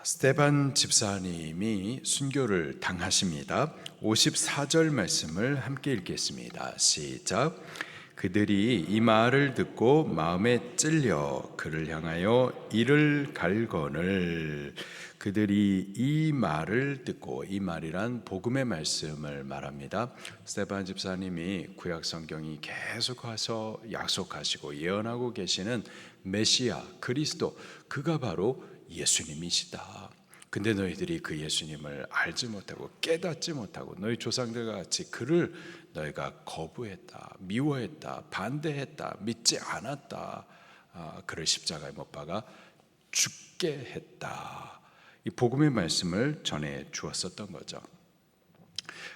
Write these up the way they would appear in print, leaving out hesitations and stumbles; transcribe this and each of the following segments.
스테반 집사님이 순교를 당하십니다. 54절 말씀을 함께 읽겠습니다. 시작. 그들이 이 말을 듣고 마음에 찔려 그를 향하여 이를 갈거늘. 그들이 이 말을 듣고, 이 말이란 복음의 말씀을 말합니다. 스테반 집사님이 구약 성경이 계속 와서 약속하시고 예언하고 계시는 메시아 그리스도, 그가 바로 예수님이시다. 근데 너희들이 그 예수님을 알지 못하고 깨닫지 못하고 너희 조상들과 같이 그를 너희가 거부했다, 미워했다, 반대했다, 믿지 않았다. 그를 십자가에 못 박아 죽게 했다. 이 복음의 말씀을 전해 주었었던 거죠.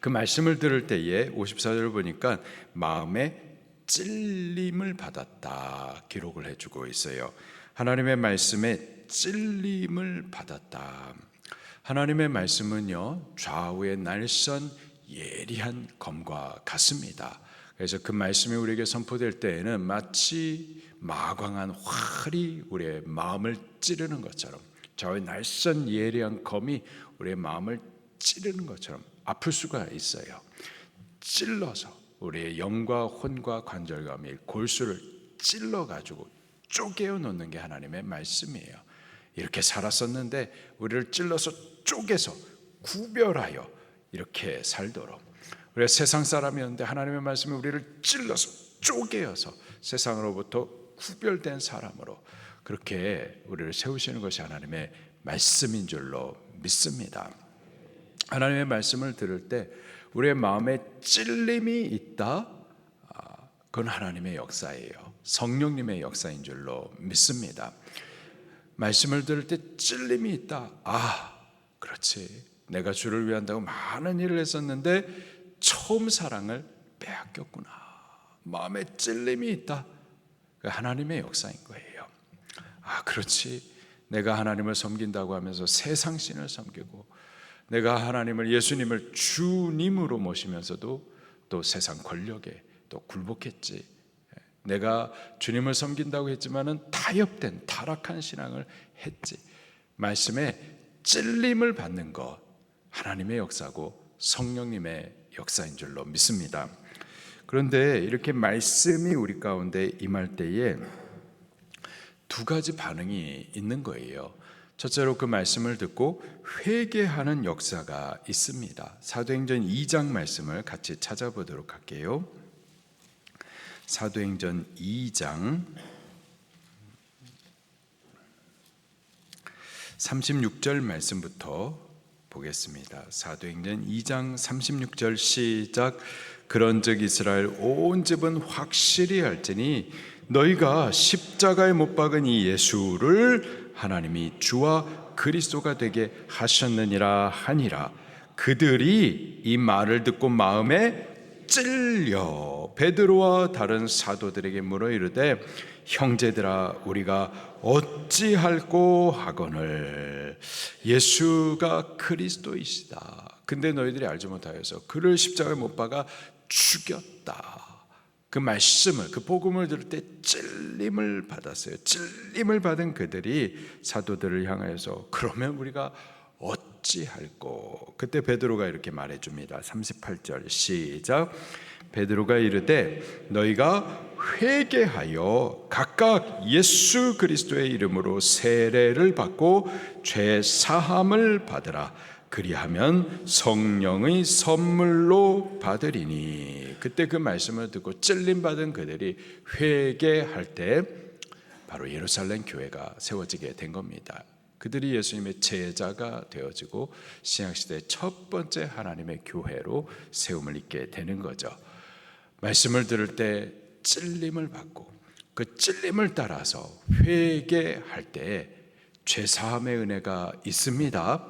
그 말씀을 들을 때에 54절을 보니까 마음에 찔림을 받았다 기록을 해주고 있어요. 하나님의 말씀에 찔림을 받았다. 하나님의 말씀은요, 좌우의 날선 예리한 검과 같습니다. 그래서 그 말씀이 우리에게 선포될 때에는 마치 마광한 활이 우리의 마음을 찌르는 것처럼, 좌우의 날선 예리한 검이 우리의 마음을 찌르는 것처럼 아플 수가 있어요. 찔러서 우리의 영과 혼과 관절과 골수를 찔러가지고 쪼개어 놓는 게 하나님의 말씀이에요. 이렇게 살았었는데 우리를 찔러서 쪼개서 구별하여 이렇게 살도록, 우리가 세상 사람이었는데 하나님의 말씀이 우리를 찔러서 쪼개어서 세상으로부터 구별된 사람으로 그렇게 우리를 세우시는 것이 하나님의 말씀인 줄로 믿습니다. 하나님의 말씀을 들을 때 우리의 마음에 찔림이 있다, 그건 하나님의 역사예요. 성령님의 역사인 줄로 믿습니다. 말씀을 들을 때 찔림이 있다. 그렇지. 내가 주를 위한다고 많은 일을 했었는데 처음 사랑을 빼앗겼구나. 마음에 찔림이 있다. 하나님의 역사인 거예요. 그렇지. 내가 하나님을 섬긴다고 하면서 세상 신을 섬기고, 내가 하나님을, 예수님을 주님으로 모시면서도 또 세상 권력에 또 굴복했지. 내가 주님을 섬긴다고 했지만은 타협된 타락한 신앙을 했지. 말씀에 찔림을 받는 것, 하나님의 역사고 성령님의 역사인 줄로 믿습니다. 그런데 이렇게 말씀이 우리 가운데 임할 때에 두 가지 반응이 있는 거예요. 첫째로 그 말씀을 듣고 회개하는 역사가 있습니다. 사도행전 2장 말씀을 같이 찾아보도록 할게요. 사도행전 2장 36절 말씀부터 보겠습니다. 사도행전 2장 36절 시작. 그런즉 이스라엘 온 집은 확실히 알지니 너희가 십자가에 못 박은 이 예수를 하나님이 주와 그리스도가 되게 하셨느니라 하니라. 그들이 이 말을 듣고 마음에 찔려 베드로와 다른 사도들에게 물어 이르되 형제들아 우리가 어찌할꼬 하거늘. 예수가 그리스도이시다. 근데 너희들이 알지 못하여서 그를 십자가에 못 박아 죽였다. 그 말씀을, 그 복음을 들을 때 찔림을 받았어요. 찔림을 받은 그들이 사도들을 향하여서 그러면 우리가 어찌할꼬. 그때 베드로가 이렇게 말해줍니다. 38절 시작. 베드로가 이르되 너희가 회개하여 각각 예수 그리스도의 이름으로 세례를 받고 죄 사함을 받으라. 그리하면 성령의 선물로 받으리니. 그때 그 말씀을 듣고 찔림받은 그들이 회개할 때 바로 예루살렘 교회가 세워지게 된 겁니다. 그들이 예수님의 제자가 되어지고 신약시대의 첫 번째 하나님의 교회로 세움을 입게 되는 거죠. 말씀을 들을 때 찔림을 받고 그 찔림을 따라서 회개할 때 죄사함의 은혜가 있습니다.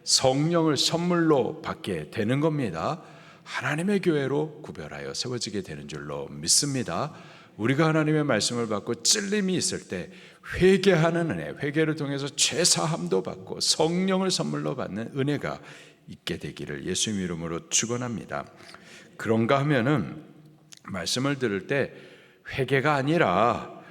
성령을 선물로 받게 되는 겁니다. 하나님의 교회로 구별하여 세워지게 되는 줄로 믿습니다. 우리가 하나님의 말씀을 받고 찔림이 있을 때 회개하는 은혜, 회개를 통해서 죄사함도 받고 성령을 선물로 받는 은혜가 있게 되기를 예수님 이름으로 축원합니다. 그런가 하면은 말씀을 들을 때 회개가 아니라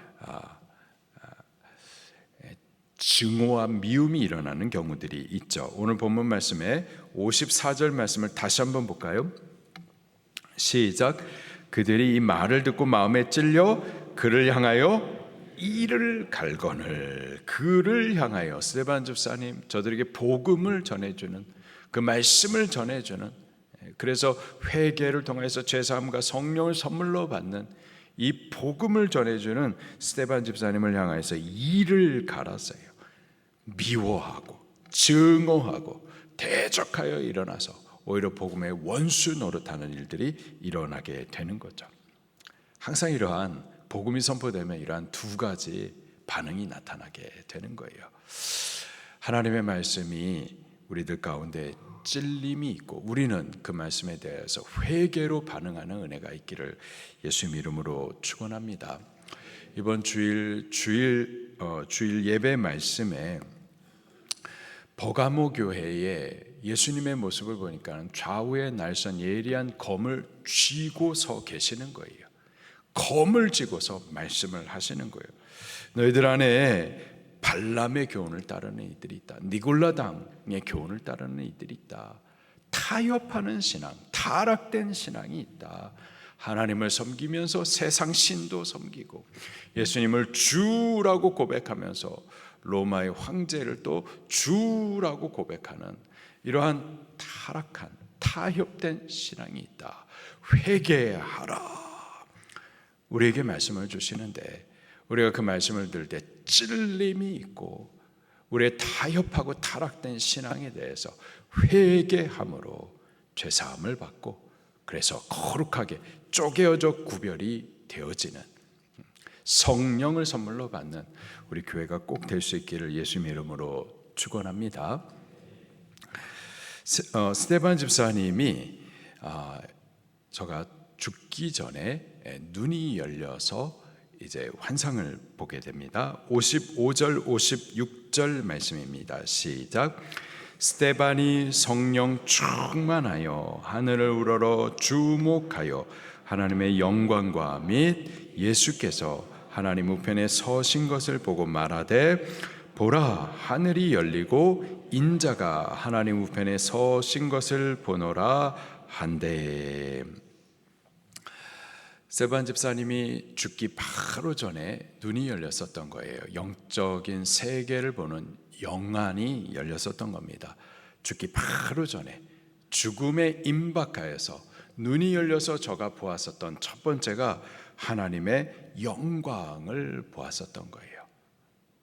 증오와 미움이 일어나는 경우들이 있죠. 오늘 본문 말씀에 54절 말씀을 다시 한번 볼까요? 시작. 그들이 이 말을 듣고 마음에 찔려 그를 향하여 이를 갈거늘. 그를 향하여, 스데반 집사님, 저들에게 복음을 전해주는, 그 말씀을 전해주는, 그래서 회개를 통해서 죄사함과 성령을 선물로 받는 이 복음을 전해주는 스데반 집사님을 향해서 이를 갈았어요. 미워하고 증오하고 대적하여 일어나서 오히려 복음의 원수 노릇하는 일들이 일어나게 되는 거죠. 항상 이러한 복음이 선포되면 이러한 두 가지 반응이 나타나게 되는 거예요. 하나님의 말씀이 우리들 가운데 찔림이 있고 우리는 그 말씀에 대해서 회개로 반응하는 은혜가 있기를 예수님 이름으로 축원합니다. 이번 주일 예배 말씀에 버가모 교회에 예수님의 모습을 보니까 좌우에 날선 예리한 검을 쥐고 서 계시는 거예요. 검을 쥐고서 말씀을 하시는 거예요. 너희들 안에 발람의 교훈을 따르는 이들이 있다. 니골라당의 교훈을 따르는 이들이 있다. 타협하는 신앙, 타락된 신앙이 있다. 하나님을 섬기면서 세상 신도 섬기고 예수님을 주라고 고백하면서 로마의 황제를 또 주라고 고백하는 이러한 타락한 타협된 신앙이 있다. 회개하라. 우리에게 말씀을 주시는데 우리가 그 말씀을 들을 때 찔림이 있고 우리의 타협하고 타락된 신앙에 대해서 회개함으로 죄사함을 받고 그래서 거룩하게 쪼개어져 구별이 되어지는 성령을 선물로 받는 우리 교회가 꼭 될 수 있기를 예수님의 이름으로 축원합니다. 스데반 집사님이 저가 죽기 전에 눈이 열려서 이제 환상을 보게 됩니다. 55절 56절 말씀입니다. 시작. 스데반이 성령 충만하여 하늘을 우러러 주목하여 하나님의 영광과 및 예수께서 하나님 우편에 서신 것을 보고 말하되 보라 하늘이 열리고 인자가 하나님 우편에 서신 것을 보노라 한데. 스데반 집사님이 죽기 바로 전에 눈이 열렸었던 거예요. 영적인 세계를 보는 영안이 열렸었던 겁니다. 죽기 바로 전에 죽음에 임박하여서 눈이 열려서 저가 보았었던 첫 번째가 하나님의 영광을 보았었던 거예요.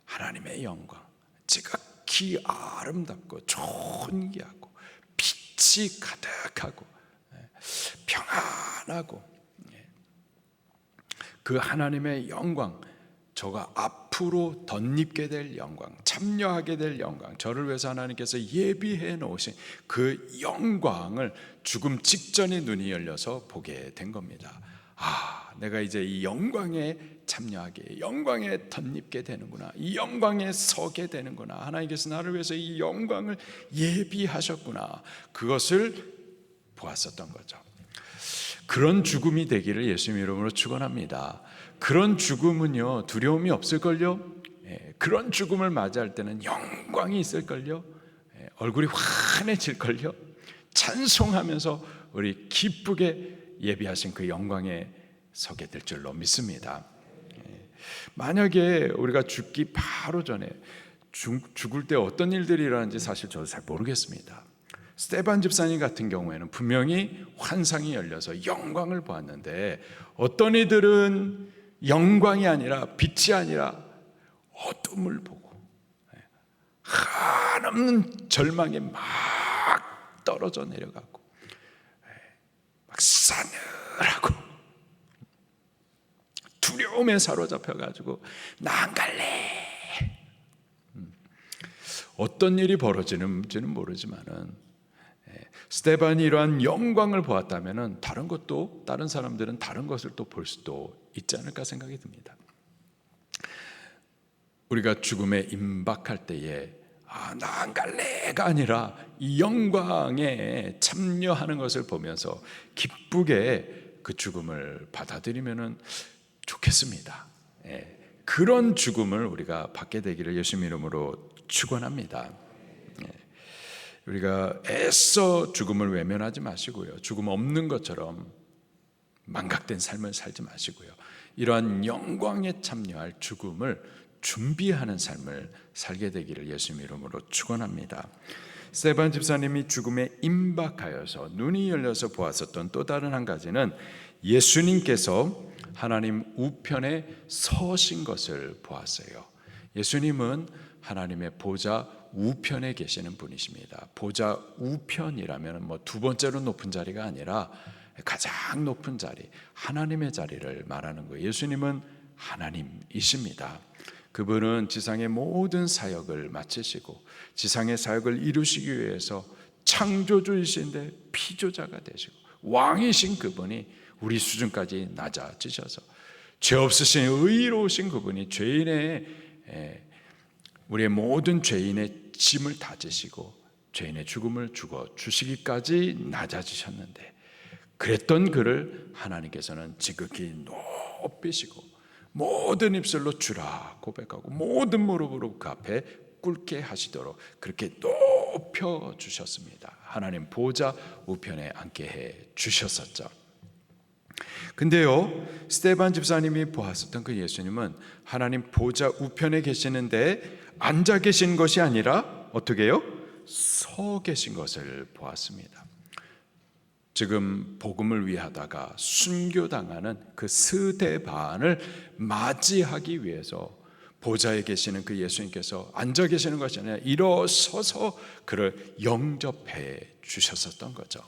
하나님의 영광, 지극히 아름답고 존귀하고 빛이 가득하고 평안하고 그 하나님의 영광, 저가 앞으로 덧입게 될 영광, 참여하게 될 영광, 저를 위해서 하나님께서 예비해 놓으신 그 영광을 죽음 직전에 눈이 열려서 보게 된 겁니다. 내가 이제 이 영광에 참여하게, 영광에 덧입게 되는구나, 이 영광에 서게 되는구나, 하나님께서 나를 위해서 이 영광을 예비하셨구나, 그것을 보았었던 거죠. 그런 죽음이 되기를 예수님 이름으로 축원합니다. 그런 죽음은요 두려움이 없을걸요. 그런 죽음을 맞이할 때는 영광이 있을걸요. 얼굴이 환해질걸요. 찬송하면서 우리 기쁘게 예비하신 그 영광에 서게 될 줄로 믿습니다. 만약에 우리가 죽기 바로 전에 죽을 때 어떤 일들이 일어나는지 사실 저도 잘 모르겠습니다. 스데반 집사님 같은 경우에는 분명히 환상이 열려서 영광을 보았는데 어떤 이들은 영광이 아니라 빛이 아니라 어둠을 보고 한없는 절망에 막 떨어져 내려가고 막 싸늘하고 두려움에 사로잡혀가지고 나 안 갈래. 어떤 일이 벌어지는지는 모르지만은 스데반이 이러한 영광을 보았다면 다른 사람들은 다른 것을 또 볼 수도 있지 않을까 생각이 듭니다. 우리가 죽음에 임박할 때에 나 안 갈래가 아니라 이 영광에 참여하는 것을 보면서 기쁘게 그 죽음을 받아들이면 좋겠습니다. 그런 죽음을 우리가 받게 되기를 예수님 이름으로 축원합니다. 우리가 애써 죽음을 외면하지 마시고요, 죽음 없는 것처럼 망각된 삶을 살지 마시고요, 이러한 영광에 참여할 죽음을 준비하는 삶을 살게 되기를 예수님 이름으로 축원합니다. 스데반 집사님이 죽음에 임박하여서 눈이 열려서 보았었던 또 다른 한 가지는 예수님께서 하나님 우편에 서신 것을 보았어요. 예수님은 하나님의 보좌 우편에 계시는 분이십니다. 보좌 우편이라면 두 번째로 높은 자리가 아니라 가장 높은 자리, 하나님의 자리를 말하는 거예요. 예수님은 하나님이십니다. 그분은 지상의 모든 사역을 마치시고 지상의 사역을 이루시기 위해서 창조주이신데 피조자가 되시고 왕이신 그분이 우리 수준까지 낮아지셔서 죄 없으신 의로우신 그분이 우리의 모든 죄인의 짐을 다 지시고 죄인의 죽음을 죽어 주시기까지 낮아지셨는데, 그랬던 그를 하나님께서는 지극히 높이시고 모든 입술로 주라 고백하고 모든 무릎으로 그 앞에 꿇게 하시도록 그렇게 높여 주셨습니다. 하나님 보좌 우편에 앉게 해 주셨었죠. 근데요, 스데반 집사님이 보았었던 그 예수님은 하나님 보좌 우편에 계시는데 앉아 계신 것이 아니라 어떻게 해요? 서 계신 것을 보았습니다. 지금 복음을 위하다가 순교당하는 그 스데반을 맞이하기 위해서 보좌에 계시는 그 예수님께서 앉아 계시는 것이 아니라 일어서서 그를 영접해 주셨었던 거죠.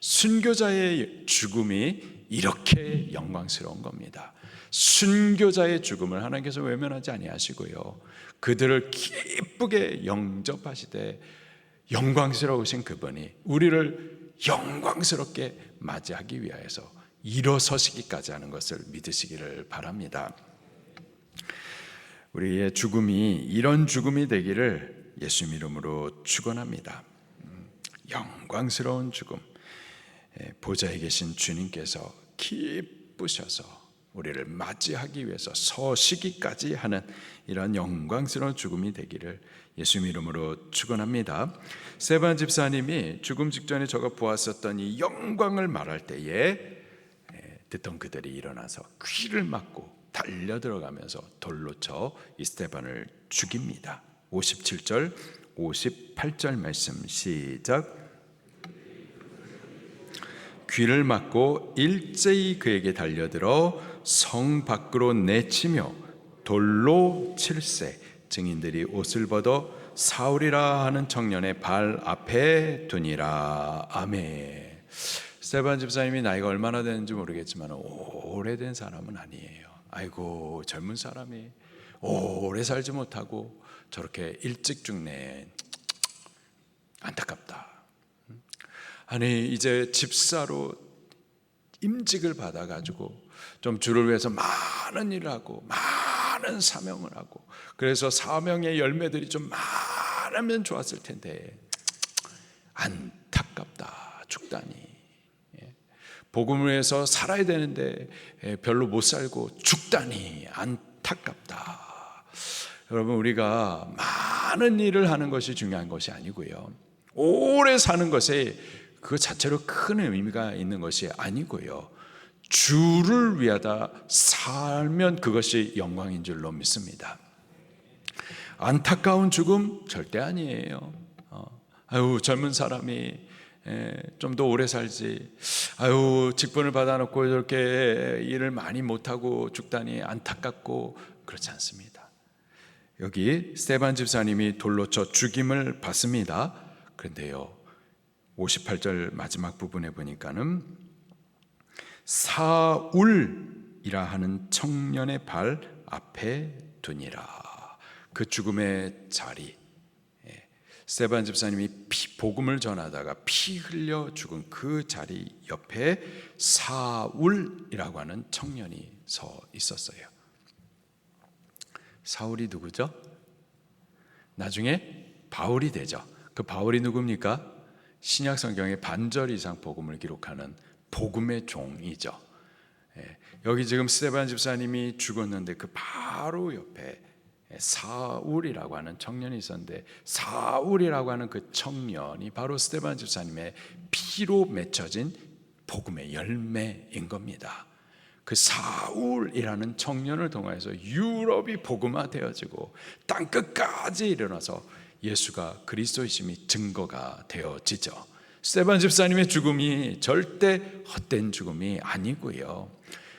순교자의 죽음이 이렇게 영광스러운 겁니다. 순교자의 죽음을 하나님께서 외면하지 아니하시고요, 그들을 기쁘게 영접하시되 영광스러우신 그분이 우리를 영광스럽게 맞이하기 위하여서 일어서시기까지 하는 것을 믿으시기를 바랍니다. 우리의 죽음이 이런 죽음이 되기를 예수님 이름으로 축원합니다. 영광스러운 죽음, 보좌에 계신 주님께서 기쁘셔서 우리를 맞이하기 위해서 서시기까지 하는 이런 영광스러운 죽음이 되기를 예수님 이름으로 축원합니다. 스데반 집사님이 죽음 직전에 저가 보았었던 이 영광을 말할 때에 듣던 그들이 일어나서 귀를 막고 달려 들어가면서 돌로 쳐 이 스데반을 죽입니다. 57절 58절 말씀 시작. 귀를 막고 일제히 그에게 달려들어 성 밖으로 내치며 돌로 칠세. 증인들이 옷을 벗어 사울이라 하는 청년의 발 앞에 두니라. 아멘. 스데반 집사님이 나이가 얼마나 되는지 모르겠지만 오래된 사람은 아니에요. 아이고, 젊은 사람이 오래 살지 못하고 저렇게 일찍 죽네, 안타깝다. 아니, 이제 집사로 임직을 받아가지고 좀 주를 위해서 많은 일을 하고 많은 사명을 하고, 그래서 사명의 열매들이 좀 많으면 좋았을 텐데 안타깝다, 죽다니. 복음을 위해서 살아야 되는데 별로 못 살고 죽다니 안타깝다. 여러분, 우리가 많은 일을 하는 것이 중요한 것이 아니고요, 오래 사는 것에 그 자체로 큰 의미가 있는 것이 아니고요, 주를 위하다 살면 그것이 영광인 줄로 믿습니다. 안타까운 죽음 절대 아니에요. 아유, 젊은 사람이 좀 더 오래 살지, 아유, 직분을 받아놓고 이렇게 일을 많이 못하고 죽다니 안타깝고, 그렇지 않습니다. 여기 스데반 집사님이 돌로 쳐 죽임을 받습니다. 그런데요, 58절 마지막 부분에 보니까는 사울이라 하는 청년의 발 앞에 두니라. 그 죽음의 자리, 스데반 집사님이 복음을 전하다가 피 흘려 죽은 그 자리 옆에 사울이라고 하는 청년이 서 있었어요. 사울이 누구죠? 나중에 바울이 되죠. 그 바울이 누굽니까? 신약 성경의 반절 이상 복음을 기록하는 복음의 종이죠. 여기 지금 스데반 집사님이 죽었는데 그 바로 옆에 사울이라고 하는 청년이 있었는데, 사울이라고 하는 그 청년이 바로 스데반 집사님의 피로 맺혀진 복음의 열매인 겁니다. 그 사울이라는 청년을 통해서 유럽이 복음화되어지고 땅 끝까지 일어나서 예수가 그리스도이심이 증거가 되어지죠. 스데반 집사님의 죽음이 절대 헛된 죽음이 아니고요,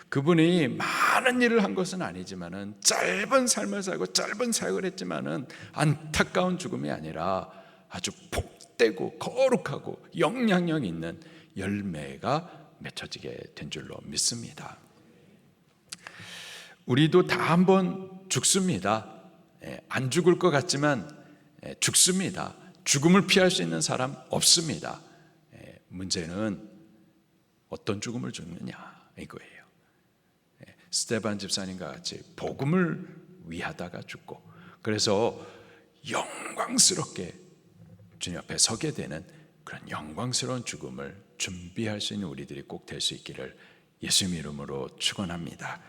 그분이 많은 일을 한 것은 아니지만은 짧은 삶을 살고 짧은 사역을 했지만은 안타까운 죽음이 아니라 아주 복되고 거룩하고 영향력 있는 열매가 맺혀지게 된 줄로 믿습니다. 우리도 다 한번 죽습니다. 안 죽을 것 같지만 죽습니다. 죽음을 피할 수 있는 사람 없습니다. 문제는 어떤 죽음을 죽느냐 이거예요. 스데반 집사님과 같이 복음을 위하다가 죽고, 그래서 영광스럽게 주님 앞에 서게 되는 그런 영광스러운 죽음을 준비할 수 있는 우리들이 꼭 될 수 있기를 예수님 이름으로 축원합니다.